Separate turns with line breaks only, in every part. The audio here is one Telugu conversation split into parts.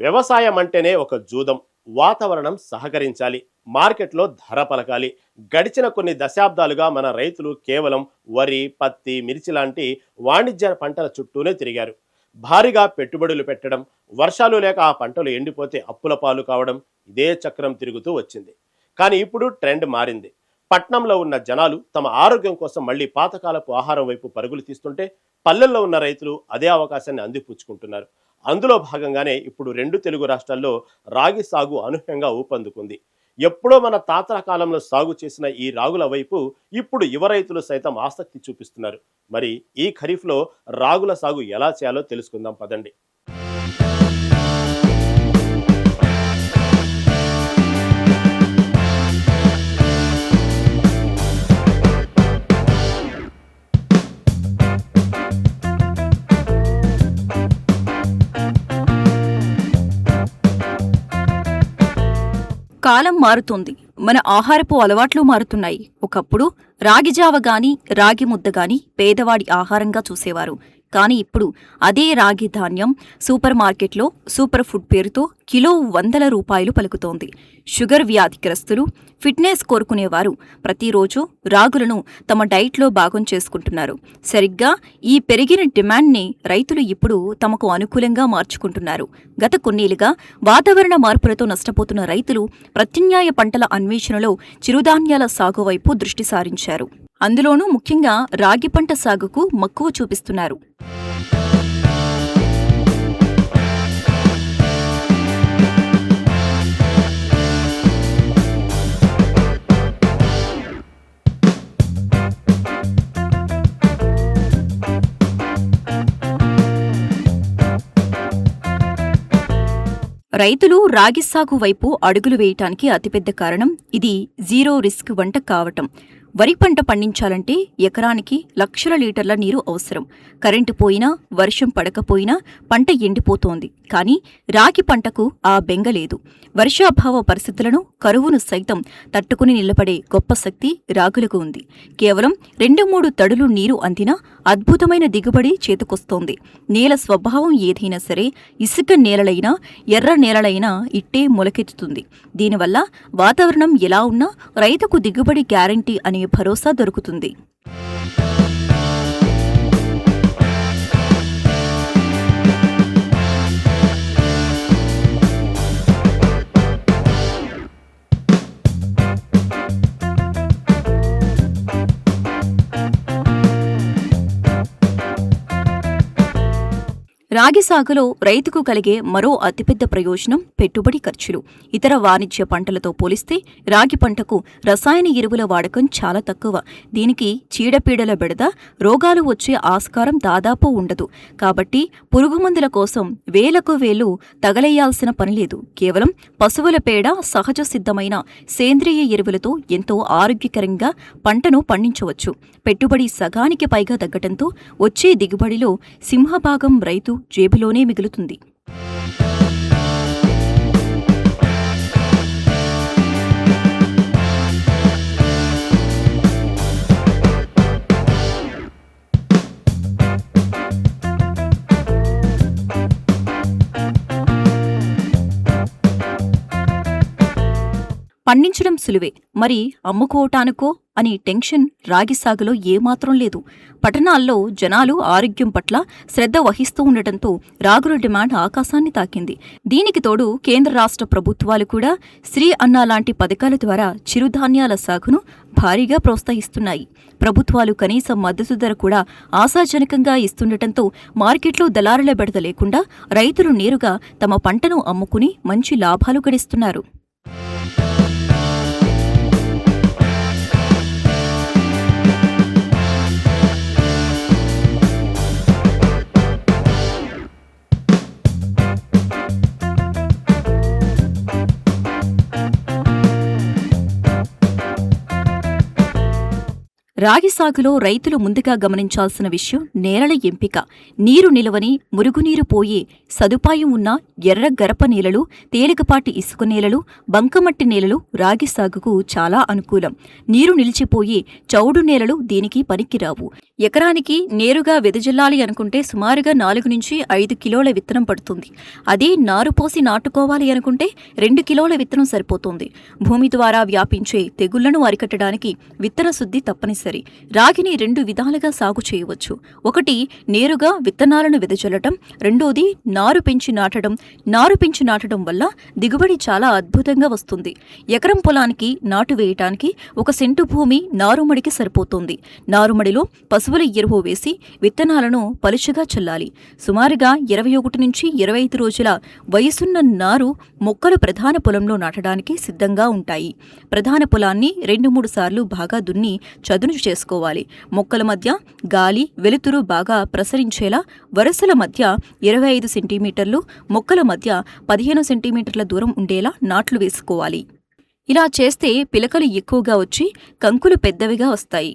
వ్యవసాయం అంటేనే ఒక జూదం. వాతావరణం సహకరించాలి, మార్కెట్లో ధర పలకాలి. గడిచిన కొన్ని దశాబ్దాలుగా మన రైతులు కేవలం వరి, పత్తి, మిర్చి లాంటి వాణిజ్య పంటల చుట్టూనే తిరిగారు. భారీగా పెట్టుబడులు పెట్టడం, వర్షాలు లేక ఆ పంటలు ఎండిపోతే అప్పుల పాలు కావడం, ఇదే చక్రం తిరుగుతూ వచ్చింది. కానీ ఇప్పుడు ట్రెండ్ మారింది. పట్నంలో ఉన్న జనాలు తమ ఆరోగ్యం కోసం మళ్ళీ పాతకాలపు ఆహారం వైపు పరుగులు తీస్తుంటే, పల్లెల్లో ఉన్న రైతులు అదే అవకాశాన్ని అందిపుచ్చుకుంటున్నారు. అందులో భాగంగానే ఇప్పుడు రెండు తెలుగు రాష్ట్రాల్లో రాగి సాగు అనూహ్యంగా ఊపందుకుంది. ఎప్పుడో మన తాతల కాలంలో సాగు చేసిన ఈ రాగుల వైపు ఇప్పుడు యువ రైతులు సైతం ఆసక్తి చూపిస్తున్నారు. మరి ఈ ఖరీఫ్లో రాగుల సాగు ఎలా చేయాలో తెలుసుకుందాం పదండి.
కాలం మారుతోంది. మన ఆహారపు అలవాట్లు మారుతున్నాయి. ఒకప్పుడు రాగిజావ గాని రాగి ముద్ద గాని పేదవాడి ఆహారంగా చూసేవారు. కానీ ఇప్పుడు అదే రాగి ధాన్యం సూపర్ మార్కెట్లో సూపర్ ఫుడ్ పేరుతో కిలో ₹100 పలుకుతోంది. షుగర్ వ్యాధిగ్రస్తులు, ఫిట్నెస్ కోరుకునేవారు ప్రతిరోజు రాగులను తమ డైట్లో భాగం చేసుకుంటున్నారు. సరిగ్గా ఈ పెరిగిన డిమాండ్ని రైతులు ఇప్పుడు తమకు అనుకూలంగా మార్చుకుంటున్నారు. గత కొన్నేళ్లుగా వాతావరణ మార్పులతో నష్టపోతున్న రైతులు ప్రత్యామ్నాయ పంటల అన్వేషణలో చిరుధాన్యాల సాగు వైపు దృష్టి సారించారు. అందులోనూ ముఖ్యంగా రాగి పంట సాగుకు మక్కువ చూపిస్తున్నారు. రైతులు రాగి సాగు వైపు అడుగులు వేయటానికి అతిపెద్ద కారణం ఇది జీరో రిస్క్ వంట కావటం. వరి పంట పండించాలంటే ఎకరానికి లక్షల లీటర్ల నీరు అవసరం. కరెంటు పోయినా, వర్షం పడకపోయినా పంట ఎండిపోతోంది. కానీ రాగి పంటకు ఆ బెంగలేదు. వర్షాభావ పరిస్థితులను, కరువును సైతం తట్టుకుని నిలబడే గొప్ప శక్తి రాగులకు ఉంది. కేవలం 2-3 తడులు నీరు అందినా అద్భుతమైన దిగుబడి చేతికొస్తోంది. నేల స్వభావం ఏదైనా సరే, ఇసుక నేలలైనా, ఎర్ర నేలలైనా ఇట్టే మొలకెత్తుతుంది. దీనివల్ల వాతావరణం ఎలా ఉన్నా రైతుకు దిగుబడి గ్యారంటీ అనే భరోసా దొరుకుతుంది. రాగి సాగులో రైతుకు కలిగే మరో అతిపెద్ద ప్రయోజనం పెట్టుబడి ఖర్చులు. ఇతర వాణిజ్య పంటలతో పోలిస్తే రాగి పంటకు రసాయన ఎరువుల వాడకం చాలా తక్కువ. దీనికి చీడపీడల బెడద, రోగాలు వచ్చే ఆస్కారం దాదాపు ఉండదు. కాబట్టి పురుగుమందుల కోసం వేలకు వేలు తగలేయాల్సిన పనిలేదు. కేవలం పశువుల పేడ, సహజ సిద్ధమైన సేంద్రియ ఎరువులతో ఎంతో ఆరోగ్యకరంగా పంటను పండించవచ్చు. పెట్టుబడి సగానికి పైగా తగ్గటంతో వచ్చే దిగుబడిలో సింహభాగం రైతు జేబులోనే మిగులుతుంది. పండించడం సులువే, మరి అమ్ముకోవటానికో అని టెన్షన్ రాగి సాగులో ఏమాత్రం లేదు. పట్టణాల్లో జనాలు ఆరోగ్యం పట్ల శ్రద్ధ వహిస్తూ ఉండటంతో రాగుల డిమాండ్ ఆకాశాన్ని తాకింది. దీనికి తోడు కేంద్ర రాష్ట్ర ప్రభుత్వాలు కూడా శ్రీ అన్న లాంటి పథకాల ద్వారా చిరుధాన్యాల సాగును భారీగా ప్రోత్సహిస్తున్నాయి. ప్రభుత్వాలు కనీస మద్దతు ధర కూడా ఆశాజనకంగా ఇస్తుండటంతో మార్కెట్లో దళారుల బెడద లేకుండా రైతులు నేరుగా తమ పంటను అమ్ముకుని మంచి లాభాలు గడిస్తున్నారు. రాగి సాగులో రైతులు ముందుగా గమనించాల్సిన విషయం నేలల ఎంపిక. నీరు నిలవని, మురుగునీరు పోయే సదుపాయం ఉన్న ఎర్ర గరప నేలలు, తేలికపాటి ఇసుక నేలలు, బంకమట్టి నేలలు రాగి సాగుకు చాలా అనుకూలం. నీరు నిలిచిపోయే చౌడు నేలలు దీనికి పనికిరావు. ఎకరానికి నేరుగా వెదజల్లాలి అనుకుంటే సుమారుగా 4 నుంచి 5 కిలోల విత్తనం పడుతుంది. అదే నారు పోసి నాటుకోవాలి అనుకుంటే 2 కిలోల విత్తనం సరిపోతుంది. భూమి ద్వారా వ్యాపించే తెగుళ్లను అరికట్టడానికి విత్తన శుద్ధి తప్పనిసరి. రాగిని 2 విధాలుగా సాగు చేయవచ్చు. ఒకటి, నేరుగా విత్తనాలను వెదజల్లటం. రెండోది, నారు పెంచి నాటడం. నారు పెంచి నాటడం వల్ల దిగుబడి చాలా అద్భుతంగా వస్తుంది. ఎకరం పొలానికి నాటు వేయటానికి 1 సెంటు భూమి నారుమడికి సరిపోతుంది. నారుమడిలో పశువుల ఎరువు వేసి విత్తనాలను పలుచగా చల్లాలి. సుమారుగా 21 నుంచి 25 రోజుల వయసున్న నారు మొక్కలు ప్రధాన పొలంలో నాటడానికి సిద్ధంగా ఉంటాయి. ప్రధాన పొలాన్ని 2-3 సార్లు బాగా దున్ని చదును చేసుకోవాలి. మొక్కల మధ్య గాలి, వెలుతురు బాగా ప్రసరించేలా వరుసల మధ్య 25 సెంటీమీటర్లు, మొక్కల మధ్య 15 సెంటీమీటర్ల దూరం ఉండేలా నాట్లు వేసుకోవాలి. ఇలా చేస్తే పిలకలు ఎక్కువగా వచ్చి కంకులు పెద్దవిగా వస్తాయి.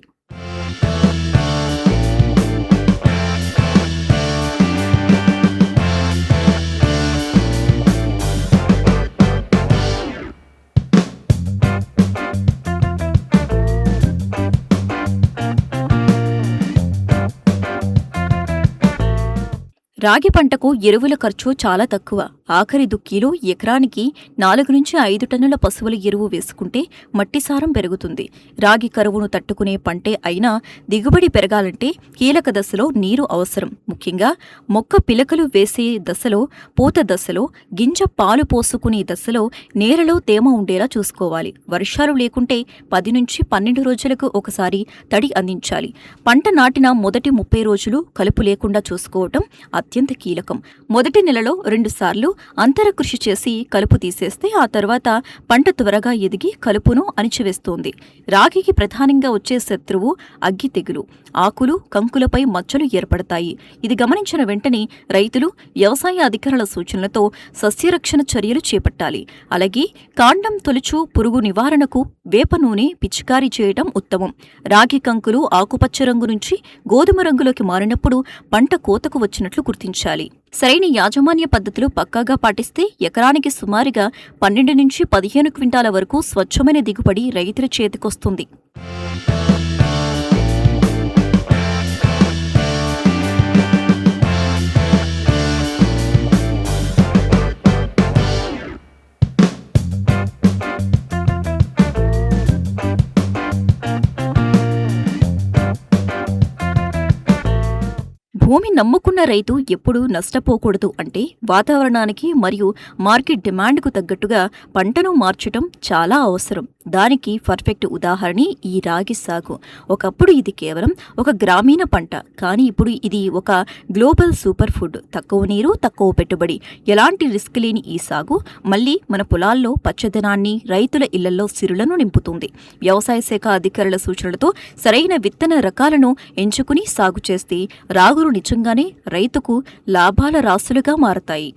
రాగి పంటకు ఎరువుల ఖర్చు చాలా తక్కువ. ఆఖరి దుక్కిలో ఎకరానికి 4 నుంచి 5 టన్నుల పశువుల ఎరువు వేసుకుంటే మట్టి సారం పెరుగుతుంది. రాగి కరువును తట్టుకునే పంటే అయినా దిగుబడి పెరగాలంటే కీలక దశలో నీరు అవసరం. ముఖ్యంగా మొక్క పిలకలు వేసే దశలో, పూత దశలో, గింజ పాలు పోసుకునే దశలో నేలలో తేమ ఉండేలా చూసుకోవాలి. వర్షాలు లేకుంటే 10 నుంచి 12 రోజులకు ఒకసారి తడి అందించాలి. పంట నాటిన మొదటి 30 రోజులు కలుపు లేకుండా చూసుకోవటం అత్యంత కీలకం. మొదటి నెలలో 2 సార్లు అంతర కృషి చేసి కలుపు తీసేస్తే ఆ తర్వాత పంట త్వరగా ఎదిగి కలుపును అణిచివేస్తోంది. రాగికి ప్రధానంగా వచ్చే శత్రువు అగ్గి తెగులు. ఆకులు, కంకులపై మచ్చలు ఏర్పడతాయి. ఇది గమనించిన వెంటనే రైతులు వ్యవసాయ అధికారుల సూచనలతో సస్యరక్షణ చర్యలు చేపట్టాలి. అలాగే కాండం తొలుచు పురుగు నివారణకు వేప నూనె పిచికారీ చేయటం ఉత్తమం. రాగి కంకులు ఆకుపచ్చ రంగు నుంచి గోధుమ రంగులోకి మారినప్పుడు పంట కోతకు వచ్చినట్లు గుర్తించాలి. సరైన యాజమాన్య పద్ధతులు పక్కాగా పాటిస్తే ఎకరానికి సుమారుగా 12 నుంచి 15 క్వింటాల వరకు స్వచ్ఛమైన దిగుబడి రైతుల చేతికొస్తుంది. భూమి నమ్ముకున్న రైతు ఎప్పుడూ నష్టపోకూడదు. అంటే వాతావరణానికి మరియు మార్కెట్ డిమాండ్కు తగ్గట్టుగా పంటను మార్చటం చాలా అవసరం. దానికి పర్ఫెక్ట్ ఉదాహరణ ఈ రాగి సాగు. ఒకప్పుడు ఇది కేవలం ఒక గ్రామీణ పంట, కానీ ఇప్పుడు ఇది ఒక గ్లోబల్ సూపర్ ఫుడ్. తక్కువ నీరు, తక్కువ పెట్టుబడి, ఎలాంటి రిస్క్ లేని ఈ సాగు మళ్ళీ మన పొలాల్లో పచ్చదనాన్ని, రైతుల ఇళ్లలో సిరులను నింపుతుంది. వ్యవసాయ శాఖ అధికారుల సూచనలతో సరైన విత్తన రకాలను ఎంచుకుని సాగు చేస్తే రాగులు నిజంగానే రైతుకు లాభాల రాసులుగా మారతాయి.